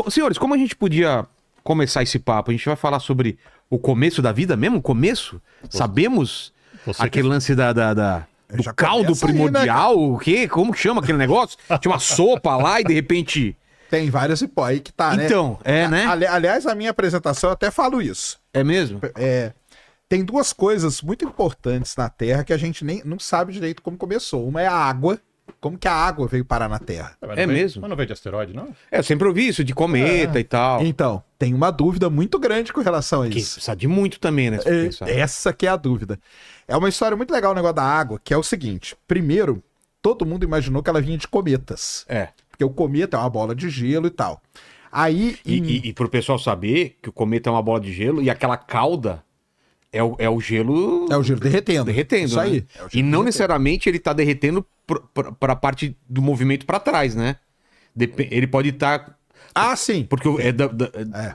Senhores, como a gente podia começar esse papo? A gente vai falar sobre o começo da vida mesmo? O começo? Sabemos aquele lance do Já caldo começa aí, né, primordial? O quê? Como que chama aquele negócio? Tinha uma sopa lá e de repente... Tem várias hipóteses aí que tá, né? Então, né? Aliás, a minha apresentação eu até falo isso. É mesmo? Tem duas coisas muito importantes na Terra que a gente nem não sabe direito como começou. Uma é a água. Como que a água veio parar na Terra? Mesmo? Mas não veio de asteroide, não? Eu sempre ouvi isso, de cometa e tal. Então, tem uma dúvida muito grande com relação a Que isso. precisa de muito também, né? se for pensar. Essa que é a dúvida. É uma história muito legal o negócio da água, que é o seguinte. Primeiro, todo mundo imaginou que ela vinha de cometas. Porque o cometa é uma bola de gelo e tal. Aí... E pro pessoal saber que o cometa é uma bola de gelo e aquela cauda é o gelo... É o gelo derretendo. Derretendo, Isso né? aí. É o E gelo não derretendo. necessariamente ele tá derretendo pra parte do movimento pra trás, né? Ele pode estar... Ah, sim. Porque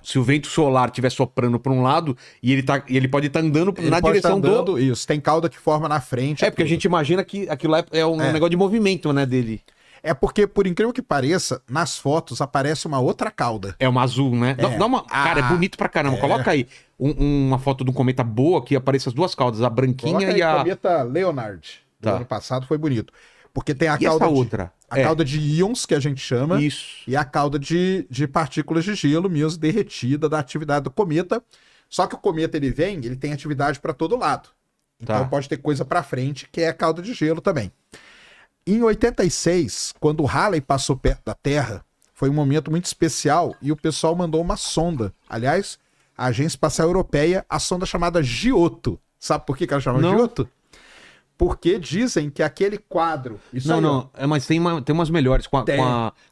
se o vento solar estiver soprando para um lado e ele pode estar andando Ele na pode direção tá andando, do... Isso, tem cauda que forma na frente. Porque a tudo. gente imagina que aquilo lá é um negócio de movimento, né, dele. É porque, por incrível que pareça, nas fotos aparece uma outra cauda. É uma azul, né? Dá uma... Cara, é bonito pra caramba. Coloca aí uma foto de um cometa boa que apareça as duas caudas, a branquinha Coloca aí, e a... cometa Leonard. Do Tá. ano passado foi bonito. Porque tem a E cauda essa de, outra? a cauda de íons, que a gente chama, Isso. e a cauda de partículas de gelo mesmo derretida da atividade do cometa. Só que o cometa ele tem atividade para todo lado. Então Tá. pode ter coisa para frente, que é a cauda de gelo também. Em 86, quando o Halley passou perto da Terra, foi um momento muito especial e o pessoal mandou uma sonda. Aliás, a Agência Espacial Europeia, a sonda chamada Giotto. Sabe por que ela chama Não. Giotto? Porque dizem que aquele quadro... Isso aí, ó. Não. Mas tem umas melhores, com a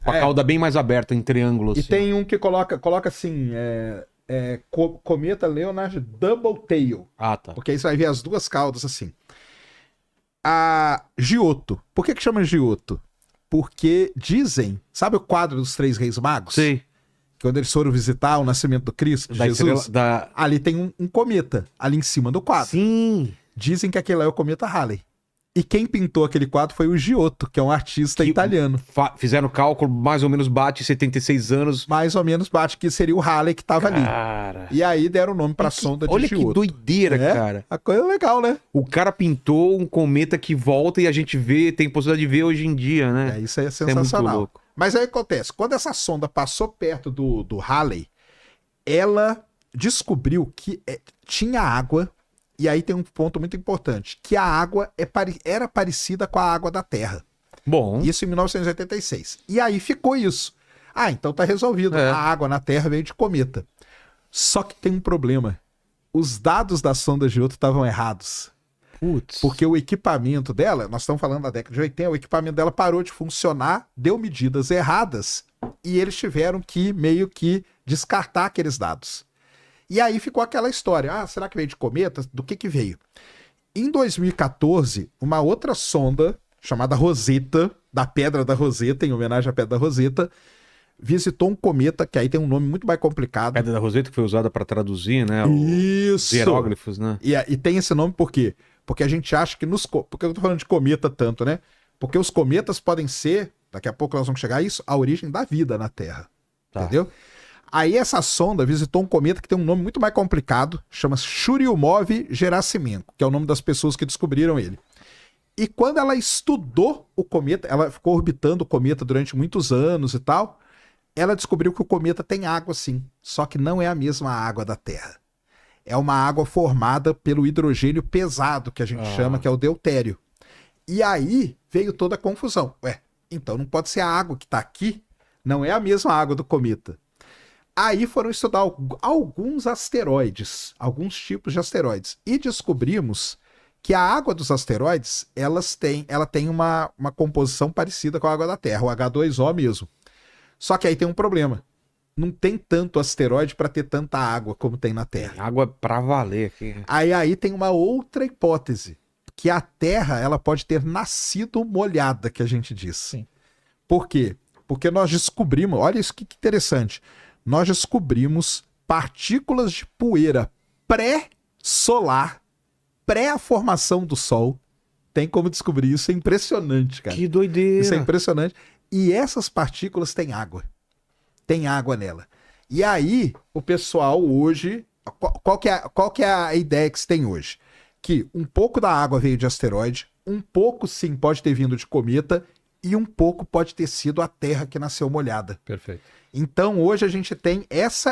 cauda bem mais aberta, em triângulo. E assim. tem um que coloca assim, cometa Leonard Double Tail. Ah, tá. Porque aí você vai ver as duas caudas assim. A Giotto. Por que chama Giotto? Porque dizem... Sabe o quadro dos Três Reis Magos? Sei. Quando eles foram visitar o nascimento do Cristo, de Da Jesus. estrela, Ali tem um cometa, ali em cima do quadro. Sim. Dizem que aquele é o cometa Halley. E quem pintou aquele quadro foi o Giotto, que é um artista italiano. Fizeram o cálculo, mais ou menos bate 76 anos. Mais ou menos bate que seria o Halley que tava ali. Cara. E aí deram o nome pra sonda de Olha Giotto. que doideira, É? cara. A coisa é legal, né? O cara pintou um cometa que volta e a gente tem possibilidade de ver hoje em dia, né? Isso aí é Isso é muito sensacional. louco. Mas aí acontece, quando essa sonda passou perto do Halley, ela descobriu que tinha água, e aí tem um ponto muito importante, que a água era parecida com a água da Terra. Bom. Isso em 1986. E aí ficou isso. Ah, então tá resolvido. A água na Terra veio de cometa. Só que tem um problema. Os dados da sonda Giotto estavam errados. Putz. Porque o equipamento dela, nós estamos falando da década de 80, o equipamento dela parou de funcionar, deu medidas erradas e eles tiveram que meio que descartar aqueles dados. E aí ficou aquela história, será que veio de cometa? Do que veio? Em 2014, uma outra sonda chamada Rosetta, da Pedra da Rosetta, em homenagem à Pedra da Rosetta, visitou um cometa, que aí tem um nome muito mais complicado. Pedra da Rosetta que foi usada para traduzir, né? Os Isso! hieróglifos, né? E tem esse nome por quê? Porque a gente acha que Por que eu tô falando de cometa tanto, né? Porque os cometas podem ser, daqui a pouco nós vamos chegar a isso, a origem da vida na Terra. Tá. Entendeu? Aí essa sonda visitou um cometa que tem um nome muito mais complicado, chama Churyumov-Gerasimenko, que é o nome das pessoas que descobriram ele. E quando ela estudou o cometa, ela ficou orbitando o cometa durante muitos anos e tal, ela descobriu que o cometa tem água sim, só que não é a mesma água da Terra. É uma água formada pelo hidrogênio pesado, que a gente chama, que é o deutério. E aí veio toda a confusão. Então não pode ser a água que está aqui, não é a mesma água do cometa. Aí foram estudar alguns asteroides, alguns tipos de asteroides, e descobrimos que a água dos asteroides, ela tem uma composição parecida com a água da Terra, o H2O mesmo. Só que aí tem um problema. Não tem tanto asteroide para ter tanta água como tem na Terra. Água pra valer aqui. Aí tem uma outra hipótese, que a Terra ela pode ter nascido molhada, que a gente diz. Sim. Por quê? Porque nós descobrimos, olha isso que interessante, nós descobrimos partículas de poeira pré-solar, pré a formação do Sol. Tem como descobrir isso, é impressionante, cara. Que doideira. Isso é impressionante. E essas partículas têm água. tem água nela. E aí, o pessoal hoje... Qual que é a ideia que se tem hoje? Que um pouco da água veio de asteroide, um pouco sim pode ter vindo de cometa e um pouco pode ter sido a Terra que nasceu molhada. Perfeito. Então hoje a gente tem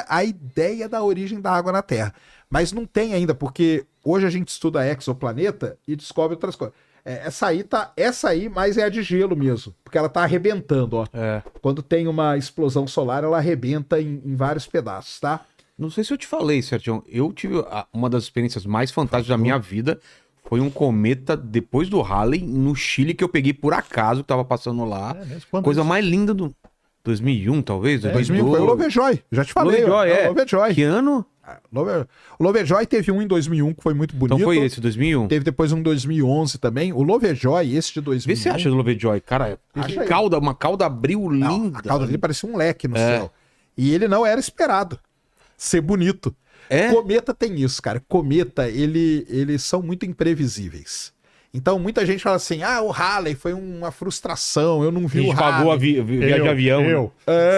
a ideia da origem da água na Terra. Mas não tem ainda, porque hoje a gente estuda exoplaneta e descobre outras coisas. Essa aí, mas é a de gelo mesmo, porque ela tá arrebentando, ó. Quando tem uma explosão solar, ela arrebenta em vários pedaços, tá? Não sei se eu te falei, Sergião. Eu tive uma das experiências mais fantásticas da minha vida. Foi um cometa depois do Halley no Chile que eu peguei por acaso, que tava passando lá. Coisa mais linda do 2001, talvez? 2001 foi o Lovejoy. Já te falei. Lovejoy, Lovejoy. Que ano? O Lovejoy teve um em 2001 que foi muito bonito. Então foi esse, 2001. Teve depois um em 2011 também. O Lovejoy, esse de 2001. Vê se você acha do Lovejoy. Cara, uma cauda abril linda. A cauda dele parecia um leque no céu. E ele não era esperado ser bonito. Cometa tem isso, cara. Cometa, eles são muito imprevisíveis. Então, muita gente fala assim, o Halley foi uma frustração, eu não vi o Halley. Pagou a viagem de avião.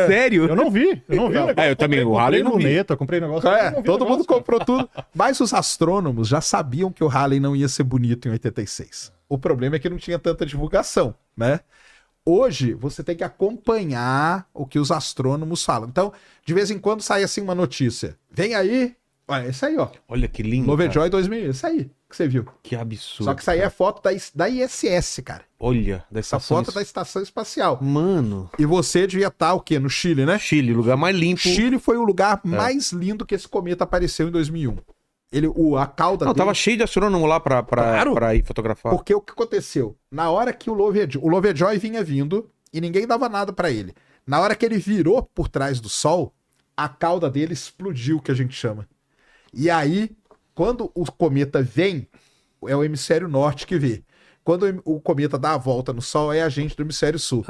Sério? Eu não vi. Eu também, o Halley não vi. Comprei negócio. Todo mundo comprou tudo. Mas os astrônomos já sabiam que o Halley não ia ser bonito em 86. O problema é que não tinha tanta divulgação, né? Hoje, você tem que acompanhar o que os astrônomos falam. Então, de vez em quando sai assim uma notícia. Vem aí, olha, esse aí, ó. Olha que lindo. Lovejoy 2000, esse aí que você viu. Que absurdo. Só que isso aí é foto da ISS, cara. Olha, essa foto da Estação Espacial. Mano. E você devia estar o quê? No Chile, né? Chile, lugar mais limpo. Chile foi o lugar mais lindo que esse cometa apareceu em 2001. A cauda dele... Tava cheio de astrônomo lá pra ir fotografar. Porque o que aconteceu? Na hora que o Lovejoy vinha vindo e ninguém dava nada pra ele. Na hora que ele virou por trás do Sol, a cauda dele explodiu, que a gente chama. E aí, quando o cometa vem, é o hemisfério norte que vê. Quando o cometa dá a volta no Sol, é a gente do hemisfério sul.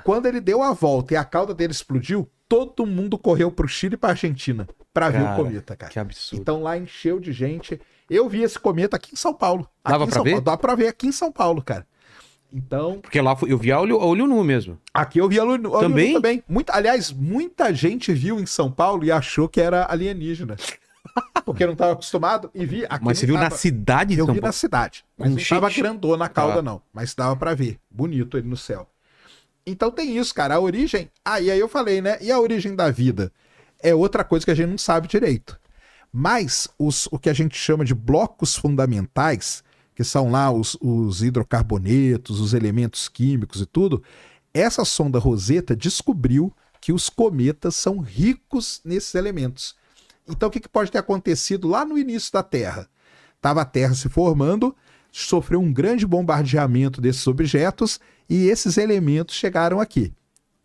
Quando ele deu a volta e a cauda dele explodiu, todo mundo correu pro Chile e pra Argentina pra ver o cometa, cara. Que absurdo. Então lá encheu de gente. Eu vi esse cometa aqui em São Paulo. Dava pra ver? Dá pra ver aqui em São Paulo, cara. Então... Porque lá eu vi a olho nu mesmo. Aqui eu vi a olho nu também. Aliás, muita gente viu em São Paulo e achou que era alienígena. Porque não estava acostumado e vi... Aqui mas você viu na cidade de São Paulo? Eu vi na cidade. Mas não estava grandona a cauda, não. Mas dava pra ver. Bonito ele no céu. Então tem isso, cara. A origem... E aí eu falei, né? E a origem da vida? É outra coisa que a gente não sabe direito. Mas o que a gente chama de blocos fundamentais, que são lá os hidrocarbonetos, os elementos químicos e tudo, essa sonda Rosetta descobriu que os cometas são ricos nesses elementos. Então o que pode ter acontecido lá no início da Terra? Estava a Terra se formando, sofreu um grande bombardeamento desses objetos e esses elementos chegaram aqui.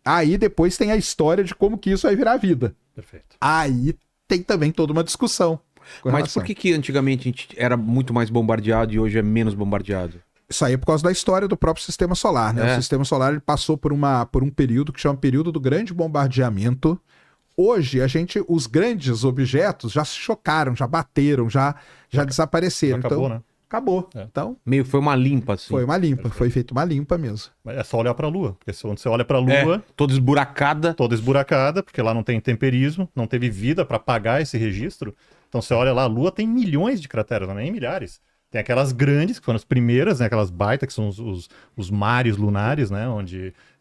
Aí depois tem a história de como que isso vai virar vida. Perfeito. Aí tem também toda uma discussão. Mas por que antigamente a gente era muito mais bombardeado e hoje é menos bombardeado? Isso aí é por causa da história do próprio Sistema Solar, né? O Sistema Solar ele passou por um período que chama período do grande bombardeamento. Hoje, os grandes objetos já se chocaram, já bateram, já desapareceram. Já acabou, então, né? Acabou. Então, foi uma limpa, assim. Foi uma limpa, foi feita uma limpa mesmo. Mas é só olhar pra Lua, porque quando você olha pra Lua... toda esburacada. Toda esburacada, porque lá não tem temperismo, não teve vida pra pagar esse registro. Então você olha lá, a Lua tem milhões de crateras, não é nem milhares. Tem aquelas grandes, que foram as primeiras, né? Aquelas baitas, que são os mares lunares, né?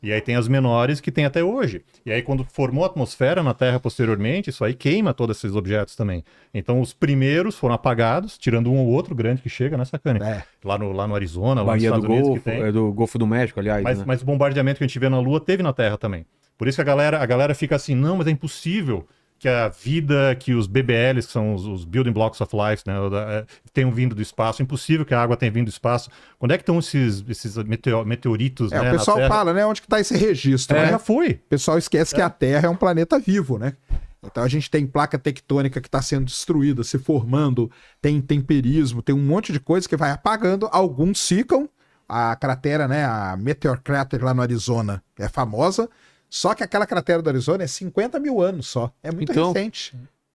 E aí tem as menores que tem até hoje. E aí quando formou a atmosfera na Terra posteriormente, isso aí queima todos esses objetos também. Então os primeiros foram apagados, tirando um ou outro grande que chega, né, Sacane? Lá no Arizona, lá nos Estados Unidos que tem. É do Golfo do México, aliás. Mas o bombardeamento que a gente vê na Lua teve na Terra também. Por isso que a galera fica assim, não, mas é impossível que a vida, que os BBLs, que são os Building Blocks of Life, né, tenham vindo do espaço. É impossível que a água tenha vindo do espaço. Quando é que estão esses meteoritos, né, o pessoal fala, né, onde que está esse registro? Já foi. O pessoal esquece que a Terra é um planeta vivo, né? Então a gente tem placa tectônica que está sendo destruída, se formando, tem temperismo, tem um monte de coisa que vai apagando. Alguns ficam. A cratera, né, a Meteor Crater lá no Arizona é famosa. Só que aquela cratera do Arizona é 50 mil anos só. É muito recente.